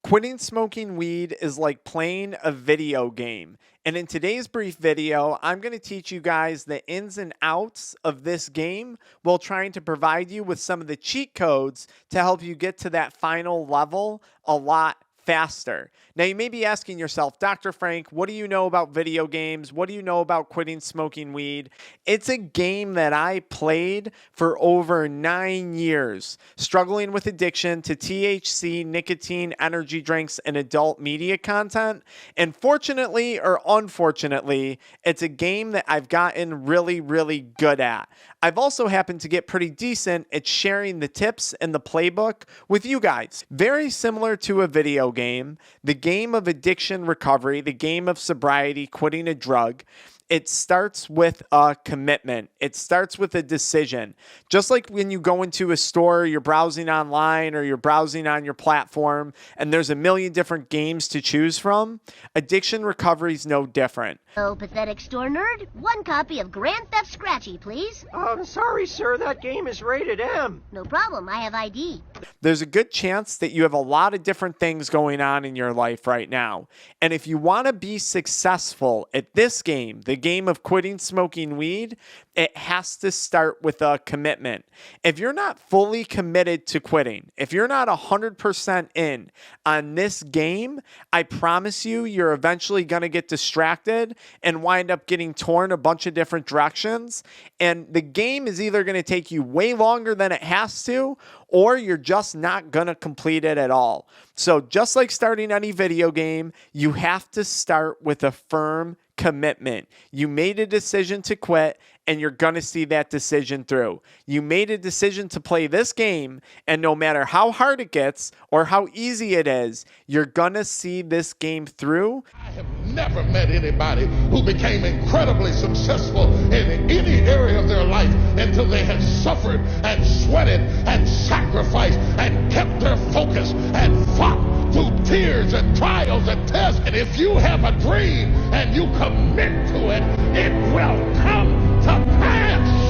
Quitting smoking weed is like playing a video game. And in today's brief video, I'm going to teach you guys the ins and outs of this game while trying to provide you with some of the cheat codes to help you get to that final level a lot faster. Now, you may be asking yourself, Dr. Frank, what do you know about video games? What do you know about quitting smoking weed? It's a game that I played for over 9 years, struggling with addiction to THC, nicotine, energy drinks, and adult media content. And fortunately or unfortunately, it's a game that I've gotten really, really good at. I've also happened to get pretty decent at sharing the tips and the playbook with you guys. Very similar to a video game, the game of addiction recovery, the game of sobriety, quitting a drug. It starts with a commitment. It starts with a decision. Just like when you go into a store, you're browsing online or you're browsing on your platform, and there's a million different games to choose from, addiction recovery is no different. Oh, pathetic store nerd. One copy of Grand Theft Scratchy, please. Sorry, sir. That game is rated M. No problem. I have ID. There's a good chance that you have a lot of different things going on in your life right now. And if you want to be successful at this game, the game of quitting smoking weed, it has to start with a commitment. If you're not fully committed to quitting, if you're not 100% in on this game, I promise you, you're eventually going to get distracted and wind up getting torn a bunch of different directions. And the game is either going to take you way longer than it has to, or you're just not going to complete it at all. So just like starting any video game, you have to start with a firm commitment. You made a decision to quit, and you're going to see that decision through. You made a decision to play this game, and no matter how hard it gets or how easy it is, you're going to see this game through. I have never met anybody who became incredibly successful in any area of their life until they had suffered and sweated and sacrificed and kept their focus and fought through tears and trials and tests. And if you have a dream and you commit to it, it will come to pass.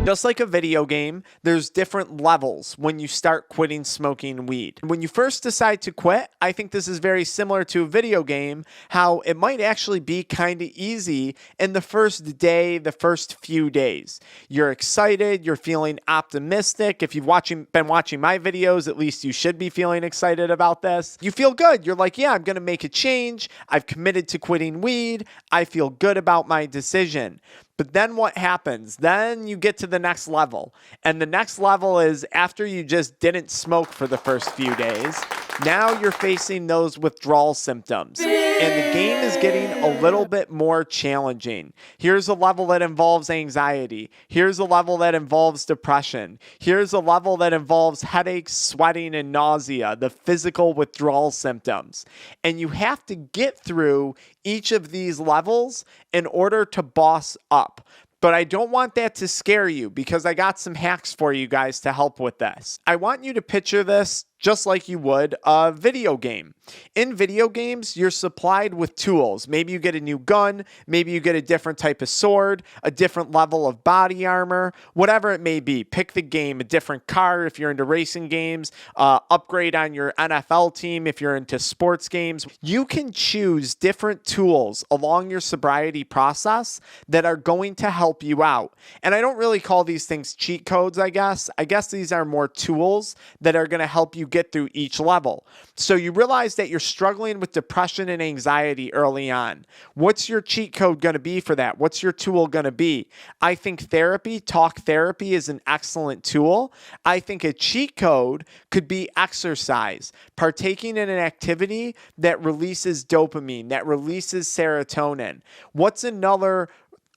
Just like a video game, there's different levels when you start quitting smoking weed. When you first decide to quit, I think this is very similar to a video game, how it might actually be kind of easy in the first day, the first few days. You're excited, you're feeling optimistic. If you've been watching my videos, at least you should be feeling excited about this. You feel good. You're like, yeah, I'm going to make a change. I've committed to quitting weed. I feel good about my decision. But then what happens? Then you get to the next level. And the next level is after you just didn't smoke for the first few days, now you're facing those withdrawal symptoms. And the game is getting a little bit more challenging. Here's a level that involves anxiety. Here's a level that involves depression. Here's a level that involves headaches, sweating, and nausea, the physical withdrawal symptoms. And you have to get through each of these levels in order to boss up. But I don't want that to scare you because I got some hacks for you guys to help with this. I want you to picture this just like you would a video game. In video games, you're supplied with tools. Maybe you get a new gun, maybe you get a different type of sword, a different level of body armor, whatever it may be. Pick the game, a different car if you're into racing games, upgrade on your NFL team if you're into sports games. You can choose different tools along your sobriety process that are going to help you out. And I don't really call these things cheat codes, I guess. I guess these are more tools that are going to help you get through each level. So you realize that you're struggling with depression and anxiety early on. What's your cheat code going to be for that? What's your tool going to be? I think talk therapy is an excellent tool. I think a cheat code could be exercise, partaking in an activity that releases dopamine, that releases serotonin. What's another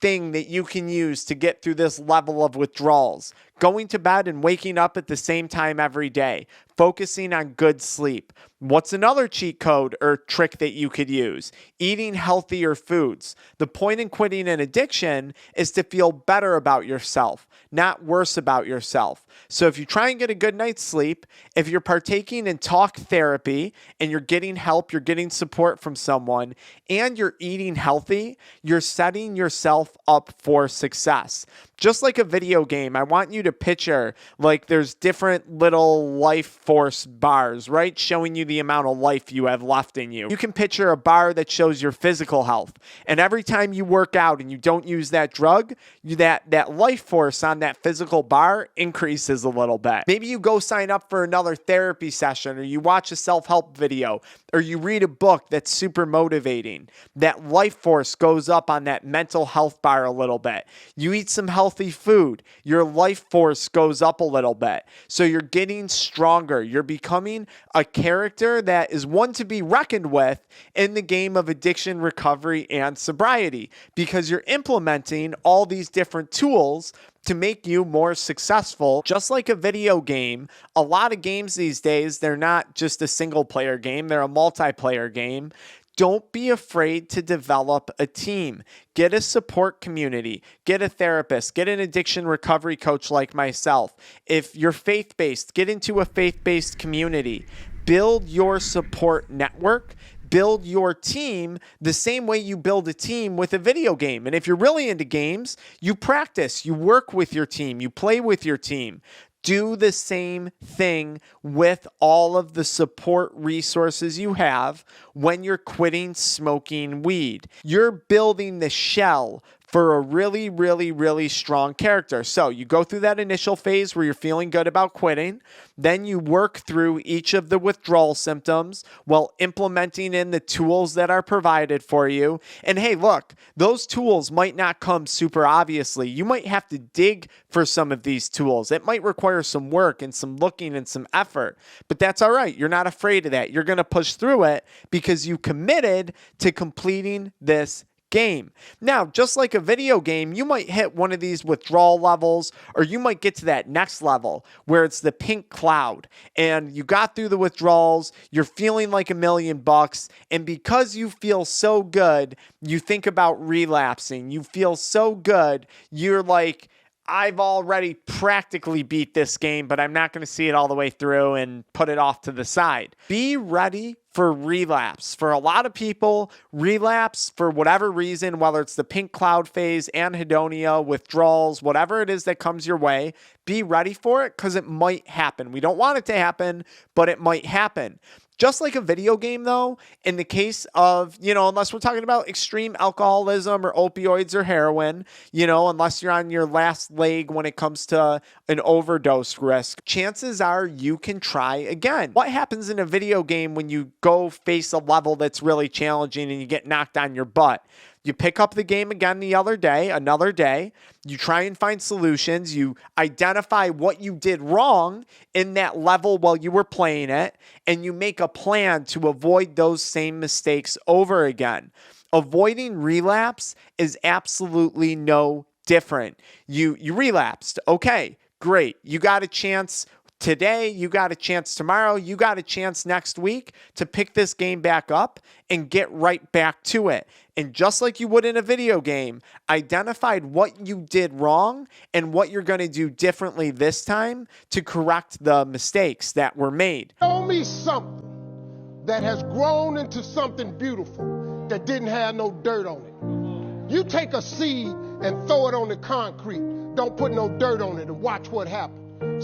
thing that you can use to get through this level of withdrawals? Going to bed and waking up at the same time every day, focusing on good sleep. What's another cheat code or trick that you could use? Eating healthier foods. The point in quitting an addiction is to feel better about yourself, not worse about yourself. So if you try and get a good night's sleep, if you're partaking in talk therapy and you're getting help, you're getting support from someone, and you're eating healthy, you're setting yourself up for success. Just like a video game, I want you to picture like there's different little life force bars, right? Showing you the amount of life you have left in you. You can picture a bar that shows your physical health. And every time you work out and you don't use that drug, that life force on that physical bar increases a little bit. Maybe you go sign up for another therapy session, or you watch a self-help video, or you read a book that's super motivating. That life force goes up on that mental health bar a little bit. You eat some healthy food, your life force goes up a little bit. So you're getting stronger. You're becoming a character that is one to be reckoned with in the game of addiction, recovery, and sobriety, because you're implementing all these different tools to make you more successful. Just like a video game, a lot of games these days, they're not just a single player game, they're a multiplayer game. Don't be afraid to develop a team. Get a support community. Get a therapist. Get an addiction recovery coach like myself. If you're faith-based, get into a faith-based community. Build your support network. Build your team the same way you build a team with a video game. And if you're really into games, you practice, you work with your team, you play with your team. Do the same thing with all of the support resources you have when you're quitting smoking weed. You're building the shell for a really, really, really strong character. So you go through that initial phase where you're feeling good about quitting. Then you work through each of the withdrawal symptoms while implementing in the tools that are provided for you. And hey, look, those tools might not come super obviously. You might have to dig for some of these tools. It might require some work and some looking and some effort, but that's all right. You're not afraid of that. You're going to push through it because you committed to completing this game. Now, just like a video game, you might hit one of these withdrawal levels, or you might get to that next level where it's the pink cloud and you got through the withdrawals, you're feeling like $1,000,000, and because you feel so good, you think about relapsing. You feel so good, you're like, I've already practically beat this game, but I'm not going to see it all the way through and put it off to the side. Be ready for relapse. For a lot of people, relapse for whatever reason, whether it's the pink cloud phase, anhedonia, withdrawals, whatever it is that comes your way, be ready for it because it might happen. We don't want it to happen, but it might happen. Just like a video game, though, in the case of, unless we're talking about extreme alcoholism or opioids or heroin, unless you're on your last leg when it comes to an overdose risk, chances are you can try again. What happens in a video game when you go face a level that's really challenging and you get knocked on your butt? You pick up the game again another day. You try and find solutions. You identify what you did wrong in that level while you were playing it, and you make a plan to avoid those same mistakes over again. Avoiding relapse is absolutely no different. You relapsed. Okay, great. You got a chance today, you got a chance tomorrow, you got a chance next week to pick this game back up and get right back to it. And just like you would in a video game, identified what you did wrong and what you're going to do differently this time to correct the mistakes that were made. Show me something that has grown into something beautiful that didn't have no dirt on it. You take a seed and throw it on the concrete. Don't put no dirt on it and watch what happens.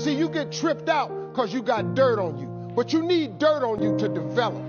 See, you get tripped out because you got dirt on you, but you need dirt on you to develop.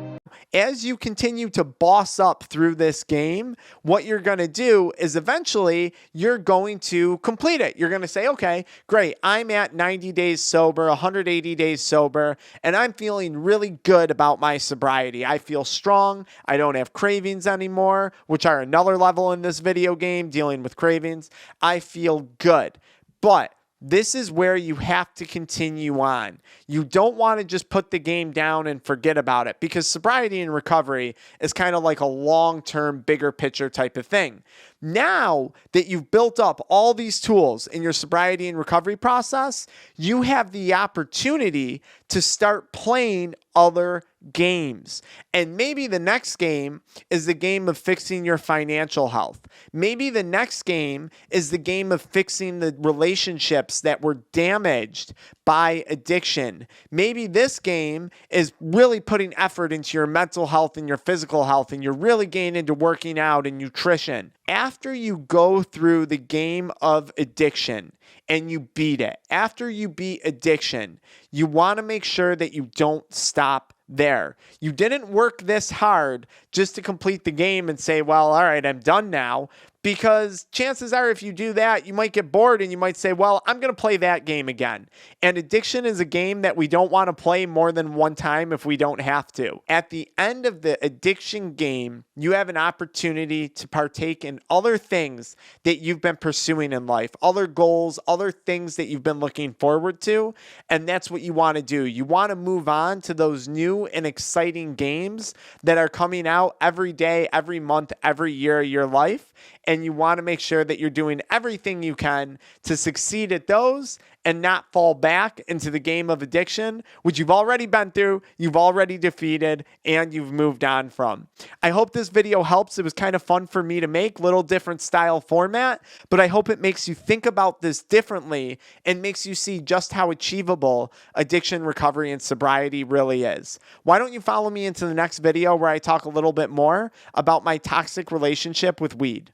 As you continue to boss up through this game, what you're going to do is eventually you're going to complete it. You're going to say, okay, great. I'm at 90 days sober, 180 days sober, and I'm feeling really good about my sobriety. I feel strong. I don't have cravings anymore, which are another level in this video game, dealing with cravings. I feel good. But this is where you have to continue on. You don't want to just put the game down and forget about it, because sobriety and recovery is kind of like a long-term, bigger picture type of thing. Now that you've built up all these tools in your sobriety and recovery process, you have the opportunity to start playing other games. And maybe the next game is the game of fixing your financial health. Maybe the next game is the game of fixing the relationships that were damaged by addiction. Maybe this game is really putting effort into your mental health and your physical health, and you're really getting into working out and nutrition. Ask after you go through the game of addiction and you beat it, after you beat addiction, you want to make sure that you don't stop there. You didn't work this hard just to complete the game and say, well, all right, I'm done now. Because chances are, if you do that, you might get bored and you might say, well, I'm going to play that game again. And addiction is a game that we don't want to play more than one time if we don't have to. At the end of the addiction game, you have an opportunity to partake in other things that you've been pursuing in life, other goals, other things that you've been looking forward to. And that's what you want to do. You want to move on to those new and exciting games that are coming out every day, every month, every year of your life. And you want to make sure that you're doing everything you can to succeed at those and not fall back into the game of addiction, which you've already been through, you've already defeated, and you've moved on from. I hope this video helps. It was kind of fun for me to make, little different style format, but I hope it makes you think about this differently and makes you see just how achievable addiction recovery and sobriety really is. Why don't you follow me into the next video where I talk a little bit more about my toxic relationship with weed?